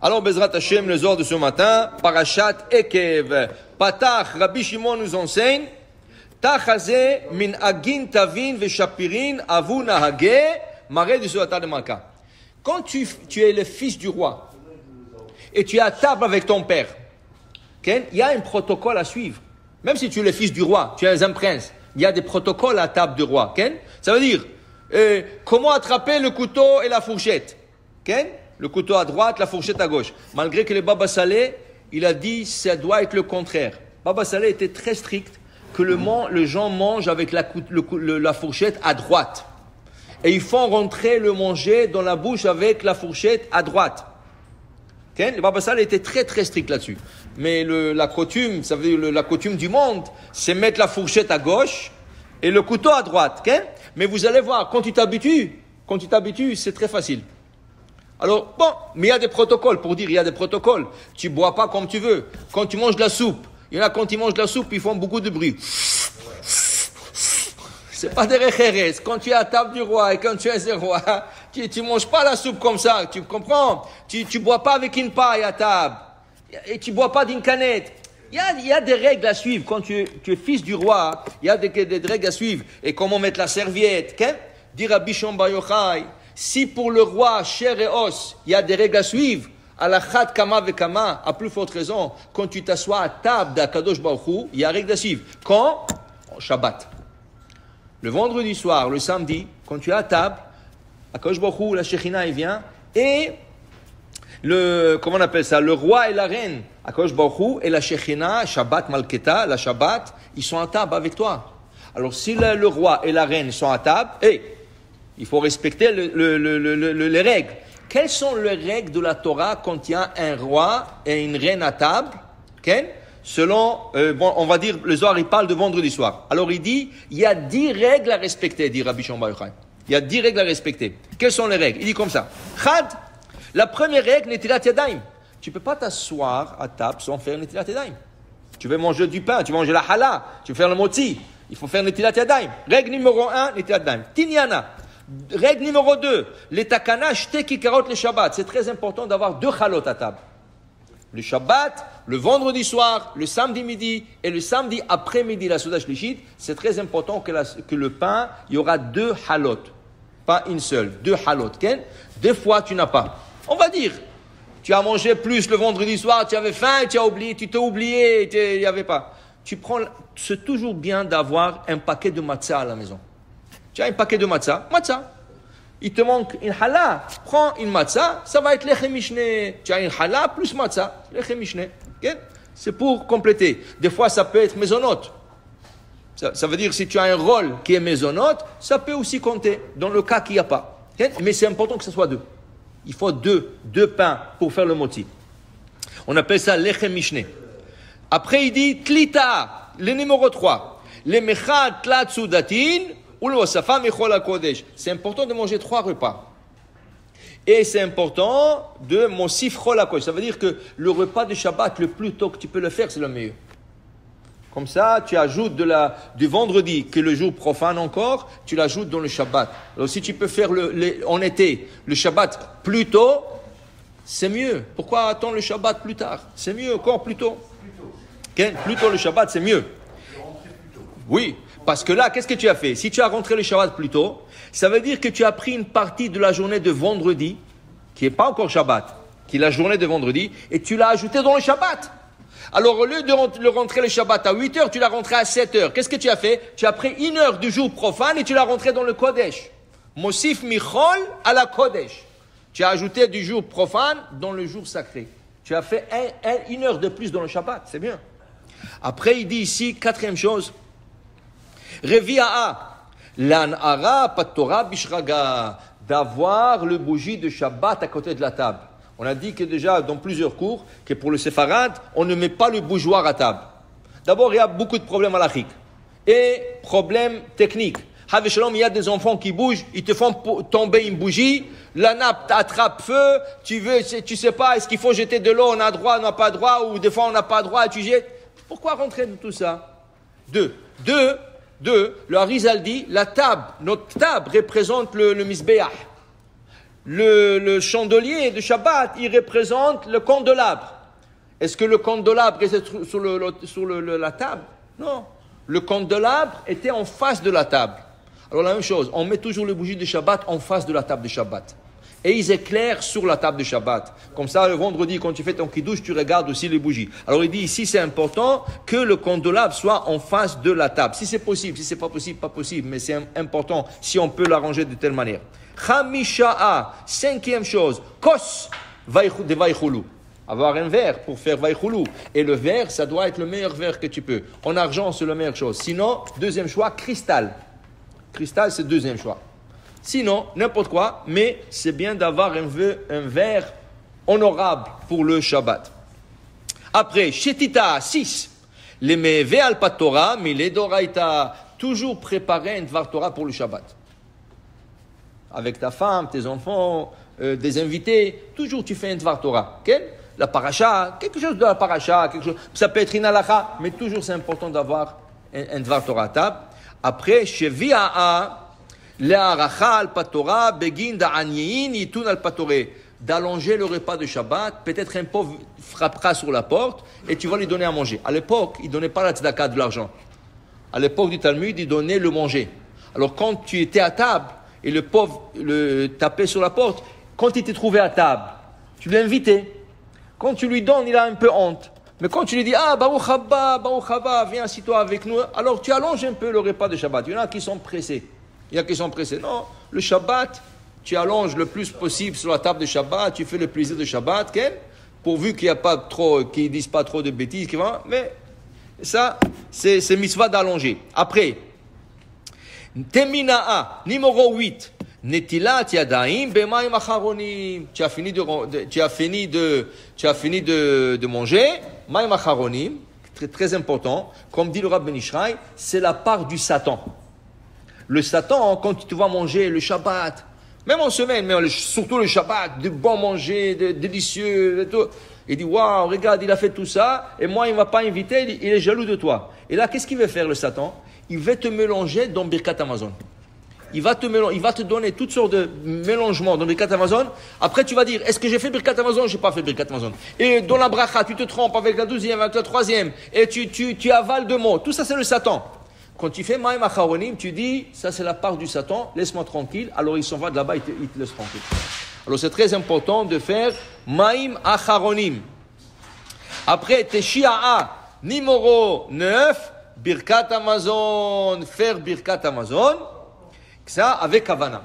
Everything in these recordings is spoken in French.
Alors, Bezrat Hashem, les ordres de ce matin, Parashat Ekev. Patach, Rabbi Shimon nous enseigne, Tachaze min agin tavin veshapirin avu nahage, maré du Suata de Malka. Quand tu es le fils du roi, et tu es à table avec ton père, il y a un protocole à suivre. Même si tu es le fils du roi, tu es un prince, il y a des protocoles à table du roi. Ça veut dire, comment attraper le couteau et la fourchette. Le couteau à droite, la fourchette à gauche. Malgré que le Baba Saleh, il a dit, ça doit être le contraire. Baba Saleh était très strict, que les gens mangent avec la fourchette à droite. Et ils font rentrer le manger dans la bouche avec la fourchette à droite. Le Baba Saleh était très très strict là-dessus. Mais la coutume, ça veut dire la coutume du monde, c'est mettre la fourchette à gauche et le couteau à droite. Mais vous allez voir, quand tu t'habitues, c'est très facile. Alors, bon, mais il y a des protocoles, pour dire, il y a des protocoles. Tu bois pas comme tu veux. Quand tu manges de la soupe, il y en a quand ils mangent de la soupe, ils font beaucoup de bruit. C'est pas des recheres. Quand tu es à table du roi et quand tu es un roi, tu manges pas la soupe comme ça, tu comprends? Tu bois pas avec une paille à table. Et tu bois pas d'une canette. Il y a des règles à suivre. Quand tu es fils du roi, il y a des règles à suivre. Et comment mettre la serviette, Dire à Bishon Bar Yochai, si pour le roi, chair et os, il y a des règles à suivre, à la chat kama vekama, à plus forte raison, quand tu t'assois à table d'Akadosh Baruch Hu, il y a règles à suivre. Quand? En Shabbat. Le vendredi soir, le samedi, quand tu es à table, Akadosh Baruch Hu, la Shekhinah, il vient, et comment on appelle ça? Le roi et la reine, Akadosh Baruch Hu, et la Shekhinah, Shabbat Malketa, la Shabbat, ils sont à table avec toi. Alors si le roi et la reine sont à table, il faut respecter les règles. Quelles sont les règles de la Torah quand il y a un roi et une reine à table? Selon, on va dire, le Zohar, il parle de vendredi soir. Alors il dit, il y a 10 règles à respecter, dit Rabbi Shimon Bar Yochai. Il y a 10 règles à respecter. Quelles sont les règles? Il dit comme ça. Chad, la première règle, Netilat Yadayim. Tu ne peux pas t'asseoir à table sans faire Netilat Yadayim. Tu veux manger du pain, tu veux manger la challah, tu veux faire le motzi. Il faut faire Netilat Yadayim. Règle numéro 1, Netilat Yadayim. Tinyana. Règle numéro 2, les takana, shte kikarot le Shabbat. C'est très important d'avoir 2 chalot à table. Le Shabbat, le vendredi soir, le samedi midi et le samedi après-midi, la Souda Shlishit. C'est très important que le pain, il y aura 2 halot. Pas une seule, 2 halot. Des fois, tu n'as pas. On va dire, tu as mangé plus le vendredi soir, tu avais faim, tu t'es oublié, il n'y avait pas. C'est toujours bien d'avoir un paquet de matzah à la maison. Tu as un paquet de matzah. Il te manque une challah. Prends une matzah, ça va être lechem mishne. Tu as une challah plus matzah, lechem mishne. C'est pour compléter. Des fois, ça peut être maisonnote. Ça veut dire si tu as un rôle qui est maisonnote, ça peut aussi compter dans le cas qu'il n'y a pas. Mais c'est important que ce soit 2. Il faut 2 pains pour faire le moti. On appelle ça lechem mishne. Après, il dit tlita, le numéro 3. Le mechad tlat sudatin. C'est important de manger 3 repas. Et c'est important de mosif chol hakodesh. Ça veut dire que le repas de Shabbat, le plus tôt que tu peux le faire, c'est le meilleur. Comme ça, tu ajoutes du vendredi, qui est le jour profane encore, tu l'ajoutes dans le Shabbat. Alors si tu peux faire en été, le Shabbat plus tôt, c'est mieux. Pourquoi attendre le Shabbat plus tard? C'est mieux encore plus tôt. Plus tôt le Shabbat, c'est mieux. Oui. Parce que là, qu'est-ce que tu as fait? Si tu as rentré le Shabbat plus tôt, ça veut dire que tu as pris une partie de la journée de vendredi, qui n'est pas encore Shabbat, qui est la journée de vendredi, et tu l'as ajouté dans le Shabbat. Alors, au lieu de rentrer le Shabbat à 8 heures, tu l'as rentré à 7 heures. Qu'est-ce que tu as fait? Tu as pris 1 heure du jour profane et tu l'as rentré dans le Kodesh. Mosif Michol à la Kodesh. Tu as ajouté du jour profane dans le jour sacré. Tu as fait 1 heure de plus dans le Shabbat. C'est bien. Après, il dit ici, 4e chose, Revi'a, l'an'ara patora bishraga, d'avoir le bougie de Shabbat à côté de la table. On a dit que déjà dans plusieurs cours, que pour le séfarade, on ne met pas le bougeoir à table. D'abord, il y a beaucoup de problèmes halachiques et problèmes techniques. Il y a des enfants qui bougent, ils te font tomber une bougie, la nappe t'attrape feu, tu sais pas, est-ce qu'il faut jeter de l'eau, on a droit, on n'a pas droit, ou des fois on n'a pas droit, tu jettes. Pourquoi rentrer dans tout ça? Deux, le Harizal dit, notre table représente le Mizbeach. le chandelier de Shabbat, il représente le candelabre. Est-ce que le candelabre était sur la table? Non. Le candelabre était en face de la table. Alors la même chose, on met toujours les bougies de Shabbat en face de la table de Shabbat. Et ils éclairent sur la table de Shabbat. Comme ça, le vendredi, quand tu fais ton kiddush, tu regardes aussi les bougies. Alors il dit ici, c'est important que le candelabre soit en face de la table. Si c'est possible, si c'est pas possible, pas possible. Mais c'est important si on peut l'arranger de telle manière. Chamisha'a, cinquième chose, kos de vaichulu. Avoir un verre pour faire vaichulu. Et le verre, ça doit être le meilleur verre que tu peux. En argent, c'est la meilleure chose. Sinon, deuxième choix, cristal. Cristal, c'est le deuxième choix. Sinon, n'importe quoi, mais c'est bien d'avoir un verre honorable pour le Shabbat. Après, Shetita 6. Les meve al patora, mile doraita. Toujours préparer un dvar Torah pour le Shabbat. Avec ta femme, tes enfants, des invités, toujours tu fais un dvar Torah. Okay? La paracha, quelque chose de la paracha, quelque chose. Ça peut être une halakha, mais toujours c'est important d'avoir un dvar Torah à table. Après, Shevi'a d'allonger le repas de Shabbat, peut-être un pauvre frappera sur la porte et tu vas lui donner à manger. À l'époque, il ne donnait pas la tzedaka de l'argent. À l'époque du Talmud, il donnait le manger. Alors quand tu étais à table et le pauvre tapait sur la porte, quand il t'est trouvé à table, tu l'as invité. Quand tu lui donnes, il a un peu honte. Mais quand tu lui dis, Baruch Haba, viens, assis-toi avec nous, alors tu allonges un peu le repas de Shabbat. Il y en a qui sont pressés. Non, le Shabbat, tu allonges le plus possible sur la table de Shabbat, tu fais le plaisir de Shabbat, pourvu qu'il n'y a pas trop, qu'ils ne disent pas trop de bêtises, mais ça, c'est mitzvah d'allonger. Après, Temina'a, numéro 8, Netilat yadaim b'mayim acharonim. Tu as fini de manger, mayim acharonim, très, très important, comme dit le Rav Ben Ishraï, c'est la part du Satan. Le Satan, quand tu vas manger le Shabbat, même en semaine, mais surtout le Shabbat, de bon manger, de délicieux, tout, il dit, waouh, regarde, il a fait tout ça, et moi, il ne m'a pas invité, il est jaloux de toi. Et là, qu'est-ce qu'il veut faire, le Satan? Il veut te mélanger dans Birkat Hamazon. Il va te donner toutes sortes de mélangements dans Birkat Hamazon. Après, tu vas dire, est-ce que j'ai fait Birkat Hamazon? Je n'ai pas fait Birkat Hamazon. Et dans la bracha, tu te trompes avec la 12e, avec la 3e, et tu avales 2 mots. Tout ça, c'est le Satan. Quand tu fais Maïm Acharonim, tu dis, ça c'est la part du Satan, laisse-moi tranquille. Alors il s'en va de là-bas, il te laisse tranquille. Alors c'est très important de faire Maïm Acharonim. Après, Teshia'a, numéro 9, Birkat Hamazon, faire Birkat Hamazon, ça avec Havana.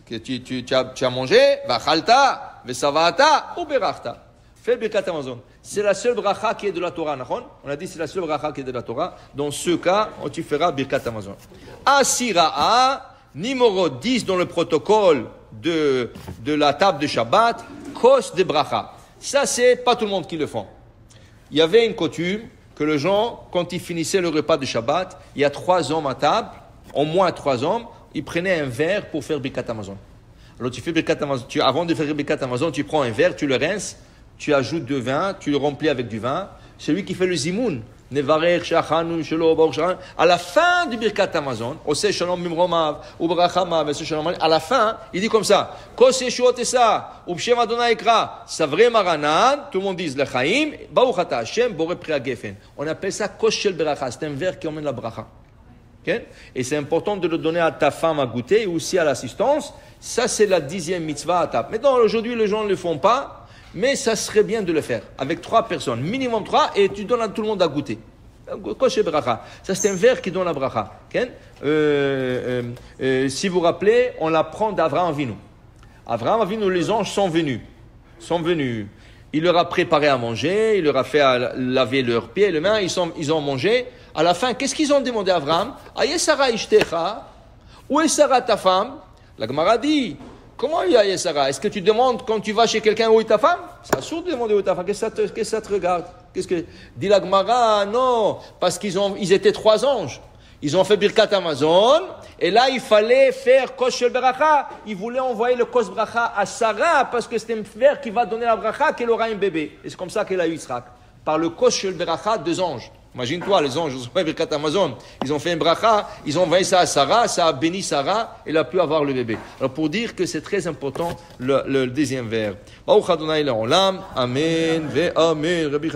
Que tu as mangé, Vachalta, Vesavata ou Berachta. Fais Birkat Hamazon. C'est la seule bracha qui est de la Torah, on a dit c'est la seule bracha qui est de la Torah. Dans ce cas, tu feras Birkat Hamazon. Asira'a, numéro 10 dans le protocole de la table de Shabbat, Kos de bracha. Ça, c'est pas tout le monde qui le font. Il y avait une coutume que les gens, quand ils finissaient le repas de Shabbat, il y a 3 hommes à table, au moins 3 hommes, ils prenaient un verre pour faire Birkat Hamazon. Alors tu fais Birkat Hamazon, avant de faire Birkat Hamazon, tu prends un verre, tu le rinces, tu ajoutes du vin, tu le remplis avec du vin. Celui qui fait le zimoun, à la fin du Birkat Hamazon, à la fin, il dit comme ça, tout le monde dit l'chaim, on appelle ça kosh shel beracha, c'est un verre qui emmène la bracha. Okay? Et c'est important de le donner à ta femme à goûter et aussi à l'assistance. Ça, c'est la 10e mitzvah à table. Maintenant, aujourd'hui, les gens ne le font pas. Mais ça serait bien de le faire avec 3 personnes, minimum 3, et tu donnes à tout le monde à goûter. Kosher bracha. Ça, c'est un verre qui donne la bracha. Si vous vous rappelez, on l'apprend d'Avraham Avinu. Avraham Avinu, les anges sont venus. Il leur a préparé à manger, il leur a fait laver leurs pieds et leurs mains, ils ont mangé. À la fin, qu'est-ce qu'ils ont demandé à Avraham? Aïe Sarah Ishtecha, où est Sarah ta femme? La Gemara dit, comment il y a Sarah? Est-ce que tu demandes quand tu vas chez quelqu'un où est ta femme? C'est absurde de demander où est ta femme. Qu'est-ce que ça te regarde? Dit la Gemara? Non, parce qu'ils étaient 3 anges. Ils ont fait Birkat Hamazon, et là il fallait faire Kos Shel Beracha. Ils voulaient envoyer le Kos Bracha à Sarah, parce que c'est un verre qui va donner la Bracha, qu'elle aura un bébé. Et c'est comme ça qu'elle a eu Yitzhak. Par le Kos Shel Beracha, 2 anges. Imagine-toi, les anges, ils ont fait Birkat Amazon, ils ont fait un bracha, ils ont envoyé ça à Sarah, ça a béni Sarah, elle a pu avoir le bébé. Alors pour dire que c'est très important le deuxième vers. Amen, ve amen.